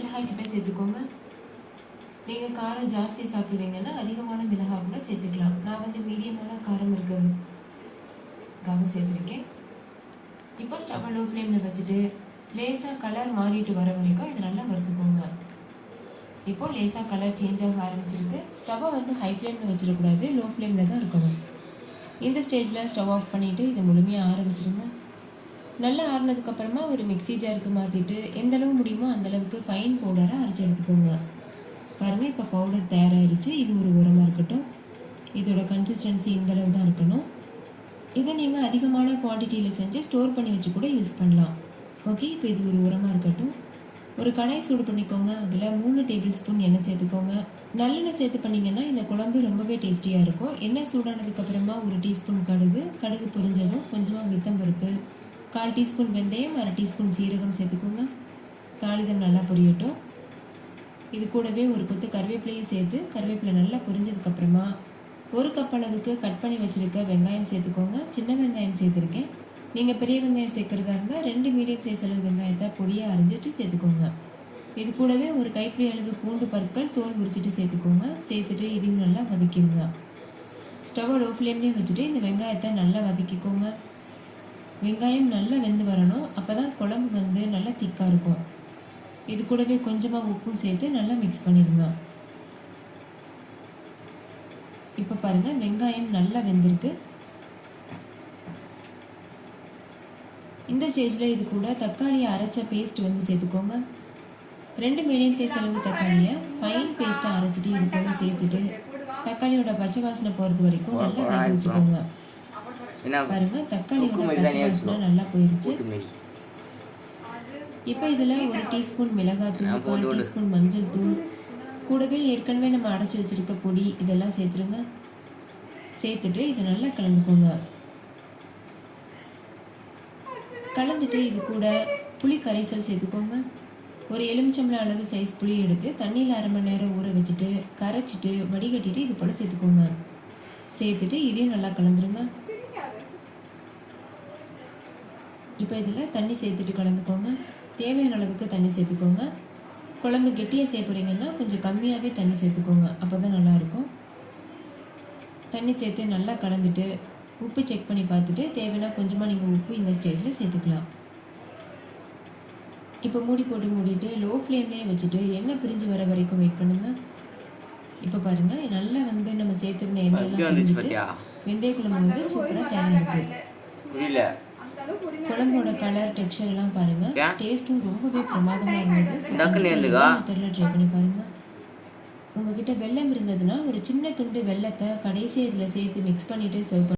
மிளகாய் கிட்ட சேர்த்துக்கோங்க. நீங்கள் காரம் ஜாஸ்தி சாப்பிடுவீங்கன்னா அதிகமான மிளகாய் கூட சேர்த்துக்கலாம். நான் வந்து மீடியமான காரம் இருக்கிறதுக்காக சேர்த்துருக்கேன். இப்போ ஸ்டவ்வை லோ ஃப்ளேமில் வச்சுட்டு லேசாக கலர் மாறிட்டு வர வரைக்கும் இதை நல்லா வறுத்துக்கோங்க. இப்போது லேசாக கலர் சேஞ்ச் ஆக ஆரம்பிச்சிருக்கு. ஸ்டவ்வை வந்து ஹை ஃப்ளேமில் வச்சிடக்கூடாது, லோ ஃப்ளேமில் தான் இருக்கணும். இந்த ஸ்டேஜில் ஸ்டவ் ஆஃப் பண்ணிவிட்டு இதை முழுமையாக ஆற வச்சுருங்க. நல்லா ஆறினதுக்கப்புறமா ஒரு மிக்ஸி ஜாருக்கு மாற்றிட்டு எந்தளவு முடியுமோ அந்தளவுக்கு ஃபைன் பவுடராக அரைச்சி எடுத்துக்கோங்க. பாருங்கள், இப்போ பவுடர் தயாராகிடுச்சு. இது ஒரு உரமாக இருக்கட்டும். இதோட கன்சிஸ்டன்சி இந்தளவு தான் இருக்கணும். இதை நீங்கள் அதிகமான குவான்டிட்டியில் செஞ்சு ஸ்டோர் பண்ணி வச்சு கூட யூஸ் பண்ணலாம். ஓகே, இப்போ இது ஒரு உரமாக இருக்கட்டும். ஒரு கடாய் சூடு பண்ணிக்கோங்க. அதில் 3 டேபிள் ஸ்பூன் எண்ணெய் சேர்த்துக்கோங்க. நல்லெண்ணெய் சேர்த்து பண்ணிங்கன்னா இந்த குழம்பு ரொம்பவே டேஸ்டியாக இருக்கும். எண்ணெய் சூடானதுக்கப்புறமா 1 டீஸ்பூன் கடுகு பொரிஞ்சதும் கொஞ்சமாக உளுத்தம்பருப்பு, 1/4 டீஸ்பூன் வெந்தயம், 1/2 டீஸ்பூன் சீரகம் சேர்த்துக்கோங்க. தாளிதம் நல்லா பொரியட்டும். இது கூடவே ஒரு கொத்து கருவேப்பிலையும் சேர்த்து கருவேப்பிலை நல்லா பொரிஞ்சதுக்கப்புறமா 1 கப் அளவுக்கு கட் பண்ணி வச்சுருக்க வெங்காயம் சேர்த்துக்கோங்க. சின்ன வெங்காயம் சேர்த்துருக்கேன். நீங்கள் பெரிய வெங்காயம் சேர்க்குறதா இருந்தால் 2 மீடியம் சைஸ் அளவு வெங்காயத்தை பொடியாக அரைஞ்சிட்டு சேர்த்துக்கோங்க. இது கூடவே ஒரு கைப்பிடி அளவு பூண்டு பற்கள் தோல் உரிச்சிட்டு சேர்த்துக்கோங்க. சேர்த்துட்டு இதையும் நல்லா வதக்கிடுங்க. ஸ்டவ்வை லோ ஃப்ளேம்லேயே வச்சுட்டு இந்த வெங்காயத்தை நல்லா வதக்கிக்கோங்க. வெங்காயம் நல்லா வெந்து வரணும். அப்போ தான் குழம்பு வந்து நல்லா திக்காக இருக்கும். இது கூடவே கொஞ்சமாக உப்பும் சேர்த்து நல்லா மிக்ஸ் பண்ணிடுங்க. இப்போ பாருங்கள், வெங்காயம் நல்லா வெந்திருக்கு. இந்த ஸ்டேஜில் இது கூட தக்காளியை அரைச்ச பேஸ்ட் வந்து சேர்த்துக்கோங்க. 2 மீடியம் சைஸ் அளவு தக்காளியை ஃபைன் பேஸ்ட்டாக அரைச்சிட்டு இது போல சேர்த்துட்டு தக்காளியோட பச்சை வாசனை போகிறது வரைக்கும் நல்லா வேக வச்சுக்கோங்க. பாருங்கள், தக்காளியோட பச்சை வாசனை நல்லா போயிடுச்சு. இப்போ இதில் 1 டீஸ்பூன் மிளகாத்தூள், 1/4 டீஸ்பூன் மஞ்சள் தூள், கூடவே ஏற்கனவே நம்ம அடைச்சி வச்சுருக்க பொடி இதெல்லாம் சேர்த்துருங்க. சேர்த்துட்டு இதை நல்லா கலந்துக்கோங்க. கலந்துட்டு இது கூட புளி கரைசல் சேர்த்துக்கோங்க. ஒரு எலுமிச்சம்பழம் அளவு சைஸ் புளி எடுத்து தண்ணியில் 1/2 மணி நேரம் ஊற வச்சுட்டு கரைச்சிட்டு வடிகட்டிட்டு இது போல் சேர்த்துக்கோங்க. சேர்த்துட்டு இதையும் நல்லா கலந்துருங்க. இப்போ இதில் தண்ணி சேர்த்துட்டு கலந்துக்கோங்க. தேவையான அளவுக்கு தண்ணி சேர்த்துக்கோங்க. குழம்பு கெட்டியாக சேர்ப்புறீங்கன்னா கொஞ்சம் கம்மியாகவே தண்ணி சேர்த்துக்கோங்க. அப்போ தான் நல்லாயிருக்கும். தண்ணி சேர்த்து நல்லா கலந்துட்டு உப்பு செக் பண்ணி பார்த்துட்டு தேவைன்னா கொஞ்சமாக நீங்கள் உப்பு இந்த ஸ்டேஜில் சேர்த்துக்கலாம். இப்போ மூடி போட்டு மூடிட்டு லோ ஃப்ளேம்லேயே வச்சுட்டு எண்ணெய் பிரிஞ்சு வர வரைக்கும் வெயிட் பண்ணுங்கள். இப்போ பாருங்கள், நல்லா வந்து நம்ம சேர்த்துருந்த எண்ணெயெல்லாம் பிரிஞ்சுட்டு வெந்தய குழம்பு வந்து சூப்பராக தயாராக இருக்குது. குழம்போட கலர் டெக்ஸ்சர் எல்லாம் பாருங்கள், டேஸ்ட்டும் ரொம்பவே பிரமாதமாக இருந்தது. மெத்தடில் ட்ரை பண்ணி பாருங்கள். உங்ககிட்ட வெல்லம் இருந்ததுன்னா ஒரு சின்ன துண்டு வெல்லத்தை கடைசி இதில் சேர்த்து மிக்ஸ் பண்ணிவிட்டு சர்வ்